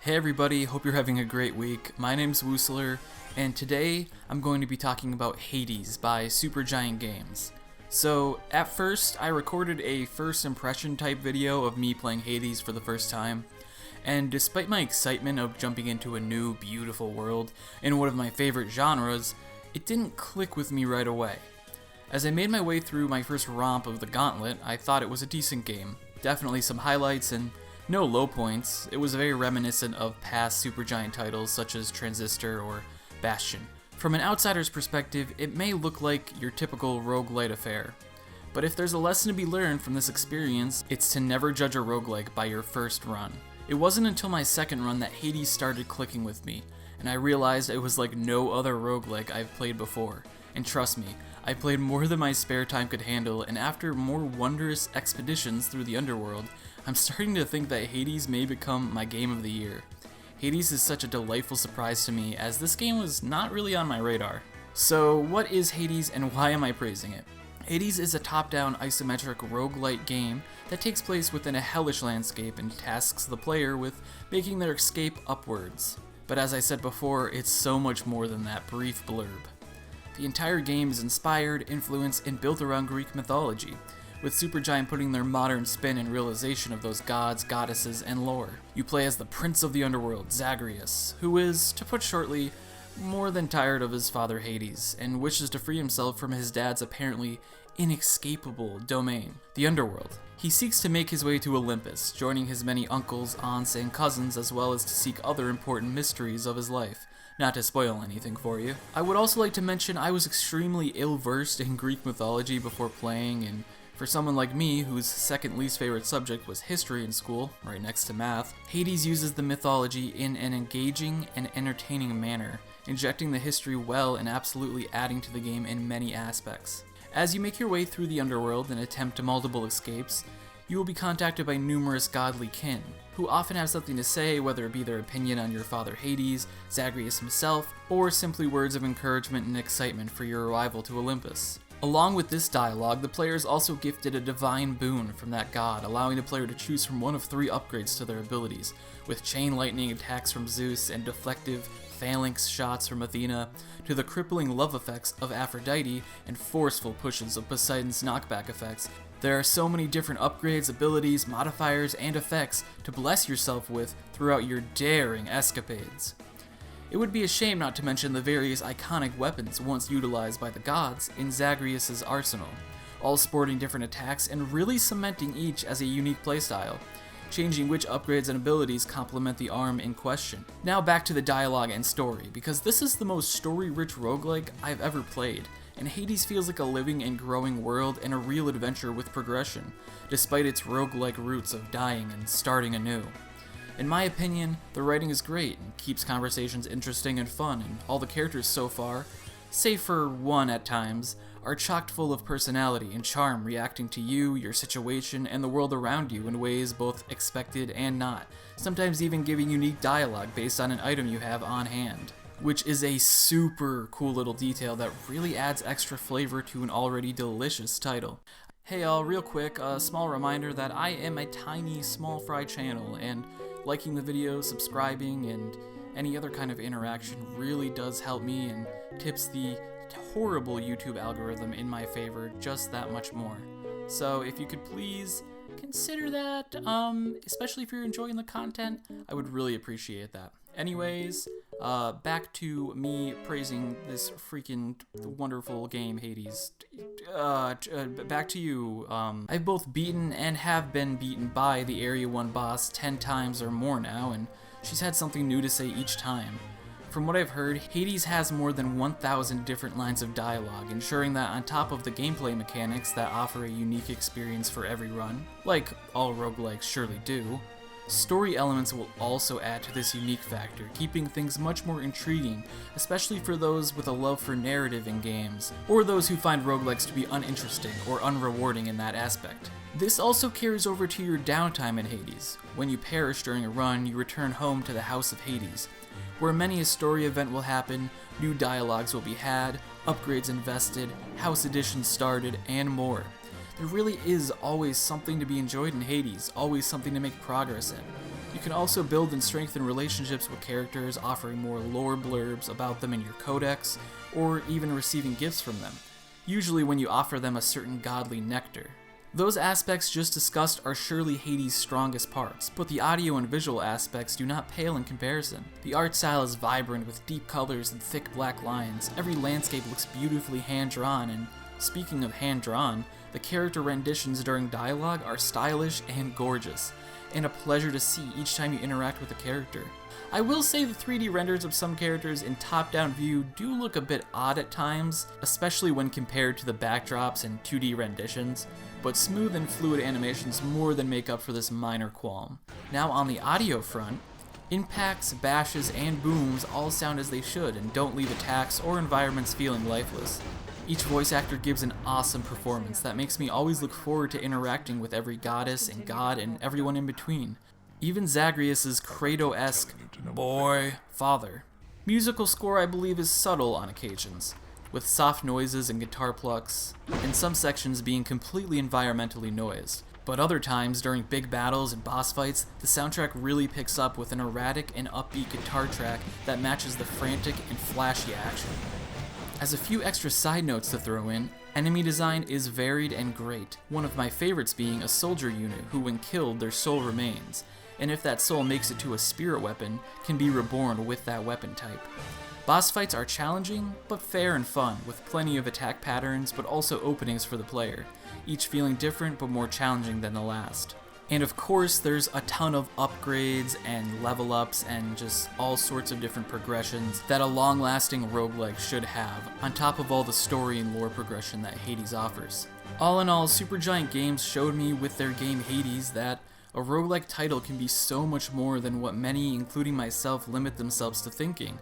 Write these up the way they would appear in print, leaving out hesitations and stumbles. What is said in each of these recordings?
Hey everybody, hope you're having a great week. My name's Woosler, and today I'm going to be talking about Hades by Supergiant Games. So, at first, I recorded a first impression type video of me playing Hades for the first time, and despite my excitement of jumping into a new, beautiful world in one of my favorite genres, it didn't click with me right away. As I made my way through my first romp of the Gauntlet, I thought it was a decent game. Definitely some highlights and no low points. It was very reminiscent of past Supergiant titles such as Transistor or Bastion. From an outsider's perspective, it may look like your typical roguelite affair. But if there's a lesson to be learned from this experience, it's to never judge a roguelike by your first run. It wasn't until my second run that Hades started clicking with me, and I realized it was like no other roguelike I've played before. And trust me, I played more than my spare time could handle, and after more wondrous expeditions through the underworld, I'm starting to think that Hades may become my game of the year. Hades is such a delightful surprise to me, as this game was not really on my radar. So what is Hades and why am I praising it? Hades is a top-down isometric roguelite game that takes place within a hellish landscape and tasks the player with making their escape upwards. But as I said before, it's so much more than that brief blurb. The entire game is inspired, influenced, and built around Greek mythology, with Supergiant putting their modern spin and realization of those gods, goddesses, and lore. You play as the Prince of the Underworld, Zagreus, who is, to put shortly, more than tired of his father Hades, and wishes to free himself from his dad's apparently inescapable domain, the Underworld. He seeks to make his way to Olympus, joining his many uncles, aunts, and cousins, as well as to seek other important mysteries of his life. Not to spoil anything for you. I would also like to mention I was extremely ill-versed in Greek mythology before playing, and for someone like me, whose second least favorite subject was history in school, right next to math, Hades uses the mythology in an engaging and entertaining manner, injecting the history well and absolutely adding to the game in many aspects. As you make your way through the underworld and attempt multiple escapes, you will be contacted by numerous godly kin, who often have something to say, whether it be their opinion on your father Hades, Zagreus himself, or simply words of encouragement and excitement for your arrival to Olympus. Along with this dialogue, the player is also gifted a divine boon from that god, allowing the player to choose from one of 3 upgrades to their abilities, with chain lightning attacks from Zeus and deflective phalanx shots from Athena, to the crippling love effects of Aphrodite and forceful pushes of Poseidon's knockback effects. There are so many different upgrades, abilities, modifiers, and effects to bless yourself with throughout your daring escapades. It would be a shame not to mention the various iconic weapons once utilized by the gods in Zagreus' arsenal, all sporting different attacks and really cementing each as a unique playstyle, changing which upgrades and abilities complement the arm in question. Now back to the dialogue and story, because this is the most story-rich roguelike I've ever played, and Hades feels like a living and growing world and a real adventure with progression, despite its roguelike roots of dying and starting anew. In my opinion, the writing is great and keeps conversations interesting and fun, and all the characters so far, save for one at times, are chock full of personality and charm, reacting to you, your situation, and the world around you in ways both expected and not, sometimes even giving unique dialogue based on an item you have on hand, which is a super cool little detail that really adds extra flavor to an already delicious title. Hey y'all, real quick, a small reminder that I am a tiny small fry channel, and liking the video, subscribing, and any other kind of interaction really does help me and tips the horrible YouTube algorithm in my favor just that much more. So if you could please consider that, especially if you're enjoying the content, I would really appreciate that. Anyways, back to me praising this freaking wonderful game, Hades. Back to you. I've both beaten and have been beaten by the Area 1 boss 10 times or more now, and she's had something new to say each time. From what I've heard, Hades has more than 1,000 different lines of dialogue, ensuring that on top of the gameplay mechanics that offer a unique experience for every run, like all roguelikes surely do, story elements will also add to this unique factor, keeping things much more intriguing, especially for those with a love for narrative in games, or those who find roguelikes to be uninteresting or unrewarding in that aspect. This also carries over to your downtime in Hades. When you perish during a run, you return home to the House of Hades, where many a story event will happen, new dialogues will be had, upgrades invested, house editions started, and more. There really is always something to be enjoyed in Hades, always something to make progress in. You can also build and strengthen relationships with characters, offering more lore blurbs about them in your codex, or even receiving gifts from them, usually when you offer them a certain godly nectar. Those aspects just discussed are surely Hades' strongest parts, but the audio and visual aspects do not pale in comparison. The art style is vibrant with deep colors and thick black lines. Every landscape looks beautifully hand-drawn, and speaking of hand-drawn, the character renditions during dialogue are stylish and gorgeous, and a pleasure to see each time you interact with a character. I will say the 3D renders of some characters in top-down view do look a bit odd at times, especially when compared to the backdrops and 2D renditions, but smooth and fluid animations more than make up for this minor qualm. Now on the audio front, impacts, bashes, and booms all sound as they should and don't leave attacks or environments feeling lifeless. Each voice actor gives an awesome performance that makes me always look forward to interacting with every goddess and god and everyone in between. Even Zagreus' Credo-esque boy father. Musical score I believe is subtle on occasions, with soft noises and guitar plucks, and some sections being completely environmentally noised. But other times, during big battles and boss fights, the soundtrack really picks up with an erratic and upbeat guitar track that matches the frantic and flashy action. As a few extra side notes to throw in, enemy design is varied and great, one of my favorites being a soldier unit who when killed their soul remains, and if that soul makes it to a spirit weapon, can be reborn with that weapon type. Boss fights are challenging, but fair and fun, with plenty of attack patterns but also openings for the player, each feeling different but more challenging than the last. And of course, there's a ton of upgrades and level ups and just all sorts of different progressions that a long-lasting roguelike should have, on top of all the story and lore progression that Hades offers. All in all, Supergiant Games showed me with their game Hades that a roguelike title can be so much more than what many, including myself, limit themselves to thinking,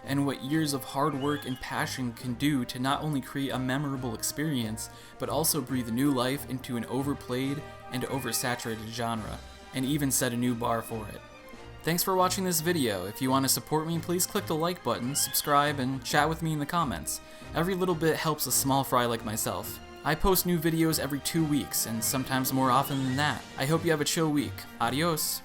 and what years of hard work and passion can do to not only create a memorable experience, but also breathe new life into an overplayed and oversaturated genre, and even set a new bar for it. Thanks for watching this video. If you want to support me, please click the like button, subscribe, and chat with me in the comments. Every little bit helps a small fry like myself. I post new videos every 2 weeks, and sometimes more often than that. I hope you have a chill week. Adios.